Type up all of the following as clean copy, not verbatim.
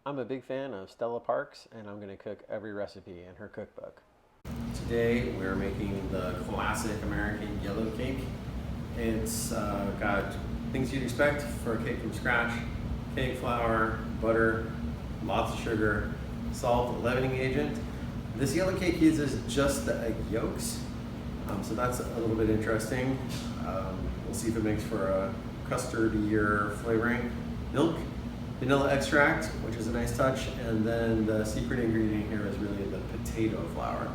I'm a big fan of Stella Parks, and I'm going to cook every recipe in her cookbook. Today we're making the classic American yellow cake. It's got things you'd expect for a cake from scratch: cake flour, butter, lots of sugar, salt, leavening agent. This yellow cake uses just the egg yolks, so that's a little bit interesting. We'll see if it makes for a custardier flavoring. Milk, vanilla extract, which is a nice touch, and then the secret ingredient here is really the potato flour.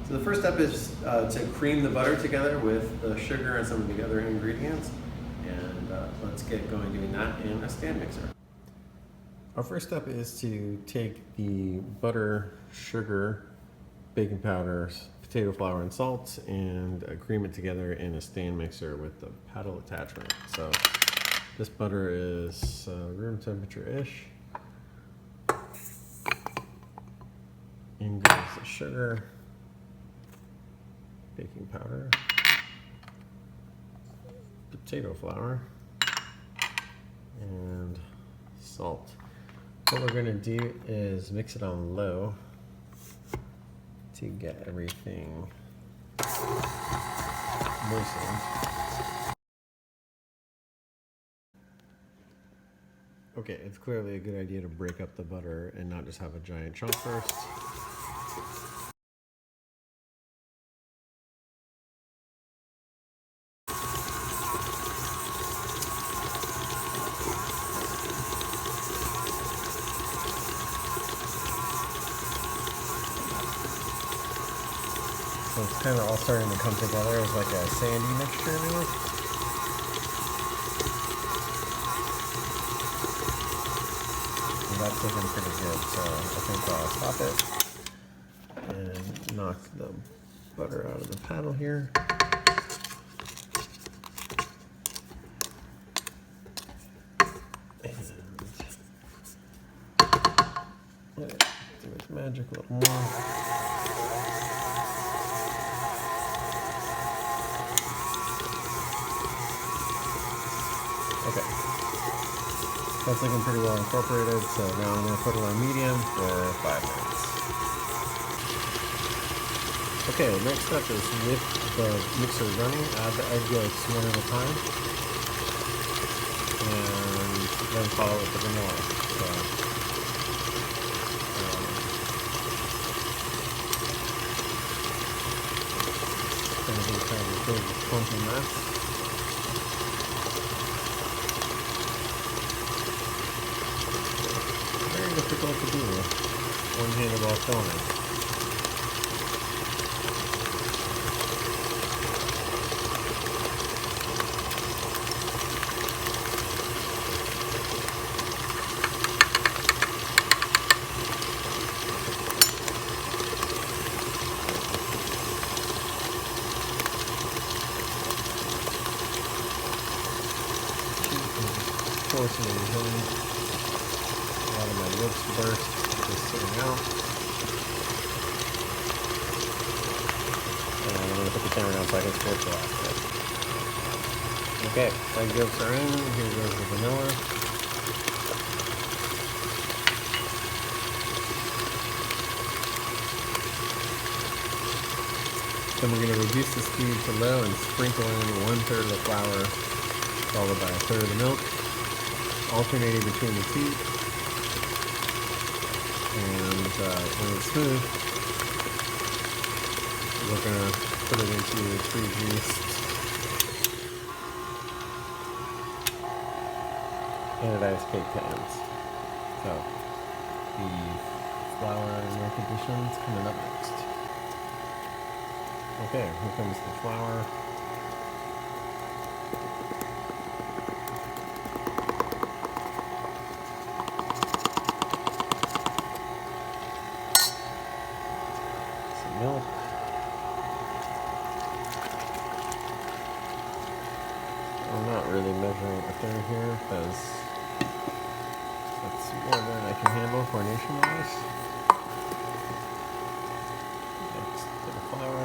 So the first step is to cream the butter together with the sugar and some of the other ingredients, and let's get going doing that in a stand mixer. Our first step is to take the butter, sugar, baking powder, potato flour, and salt and cream it together in a stand mixer with the paddle attachment. So this butter is room temperature-ish. In goes the sugar, baking powder, potato flour, and salt. What we're going to do is mix it on low to get everything moistened. Okay, it's clearly a good idea to break up the butter and not just have a giant chunk first. So it's kind of all starting to come together as like a sandy mixture now. And that's looking pretty good, so I think I'll stop it and knock the butter out of the paddle here. And let it do its magic a little more. Okay, that's looking pretty well incorporated, so now I'm going to put it on medium for 5 minutes. Okay, next step is with the mixer running, add the egg yolks one at a time, and then follow with the vanilla. So, it's going to be kind of a big clumpy mess. Difficult to do, one-handed while filming. Forcing it in. A lot of my lips burst just sitting out. And I'm going to put the camera down so I can squirt the last bit. Okay, egg yolks are in. Here goes the vanilla. Then we're going to reduce the speed to low and sprinkle in 1/3 of the flour, followed by 1/3 of the milk, alternating between the two. And when it's smooth, we're going to put it into pre-greased anodized cake pans. So the flour and milk additions coming up next. Okay, here comes the flour. Milk. I'm not really measuring a third here because that's more than I can handle coordination-wise. Next to the flour.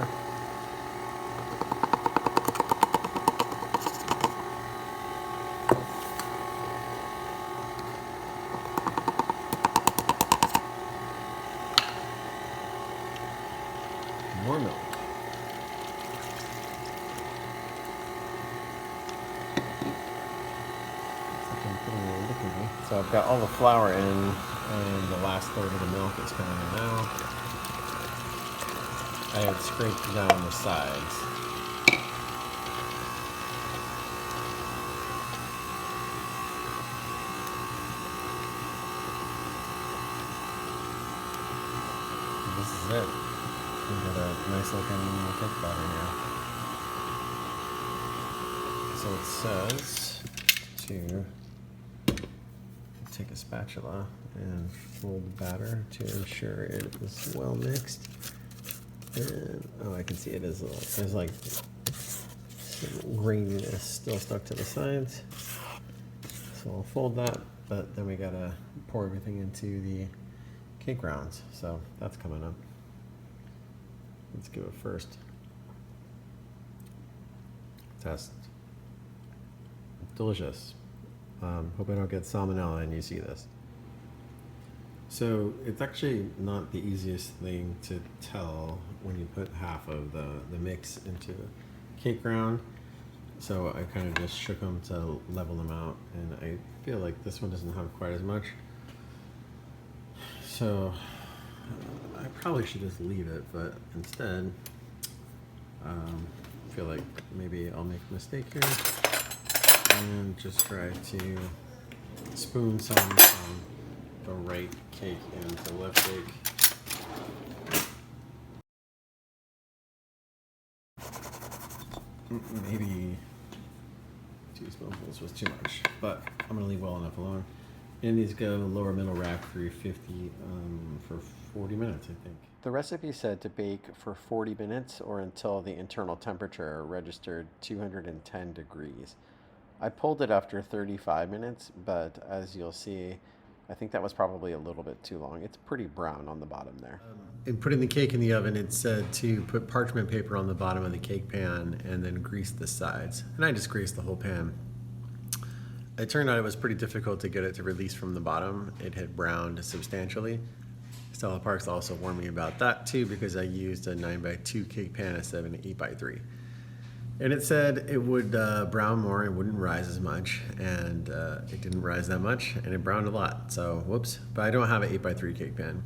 I've got all the flour in, and the last third of the milk is coming in now. I had scraped down the sides. This is it. We got a nice looking cake batter here. So it says to take a spatula and fold the batter to ensure it is well mixed. And oh, I can see it is a little, there's like some graininess still stuck to the sides. So I'll fold that, but then we gotta pour everything into the cake rounds. So that's coming up. Let's give it first test. Delicious. Hope I don't get salmonella and you see this. So it's actually not the easiest thing to tell when you put half of the mix into cake ground. So I kind of just shook them to level them out, and I feel like this one doesn't have quite as much. So I probably should just leave it, but instead I feel like maybe I'll make a mistake here and just try to spoon some from the right cake into the left cake. Maybe 2 spoonfuls was too much, but I'm gonna leave well enough alone. And these go lower middle rack 350 for 40 minutes, I think. The recipe said to bake for 40 minutes or until the internal temperature registered 210 degrees. I pulled it after 35 minutes, but as you'll see, I think that was probably a little bit too long. It's pretty brown on the bottom there. In putting the cake in the oven, it said to put parchment paper on the bottom of the cake pan and then grease the sides. And I just greased the whole pan. It turned out it was pretty difficult to get it to release from the bottom. It had browned substantially. Stella Parks also warned me about that too, because I used a 9x2 cake pan instead of an 8x3. And it said it would brown more and wouldn't rise as much, and it didn't rise that much, and it browned a lot, so whoops. But I don't have an 8x3 cake pan.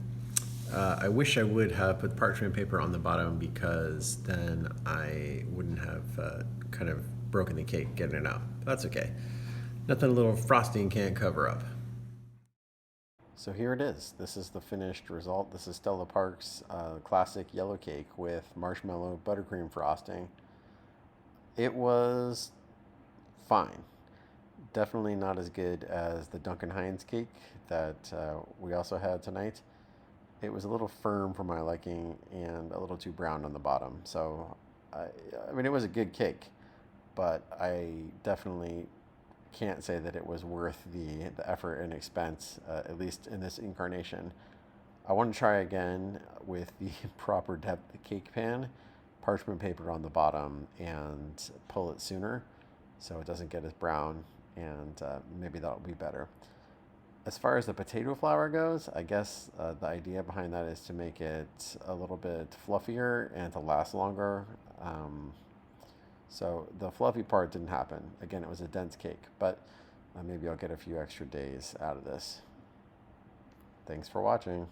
I wish I would have put parchment paper on the bottom, because then I wouldn't have kind of broken the cake getting it out. But that's okay. Nothing a little frosting can't cover up. So here it is. This is the finished result. This is Stella Parks' classic yellow cake with marshmallow buttercream frosting. It was fine. Definitely not as good as the Duncan Hines cake that we also had tonight. It was a little firm for my liking and a little too brown on the bottom. So, I mean, it was a good cake, but I definitely can't say that it was worth the effort and expense, at least in this incarnation. I want to try again with the proper depth cake pan, parchment paper on the bottom, and pull it sooner so it doesn't get as brown, and maybe that'll be better. As far as the potato flour goes, I guess the idea behind that is to make it a little bit fluffier and to last longer. So the fluffy part didn't happen. Again, it was a dense cake, but maybe I'll get a few extra days out of this. Thanks for watching.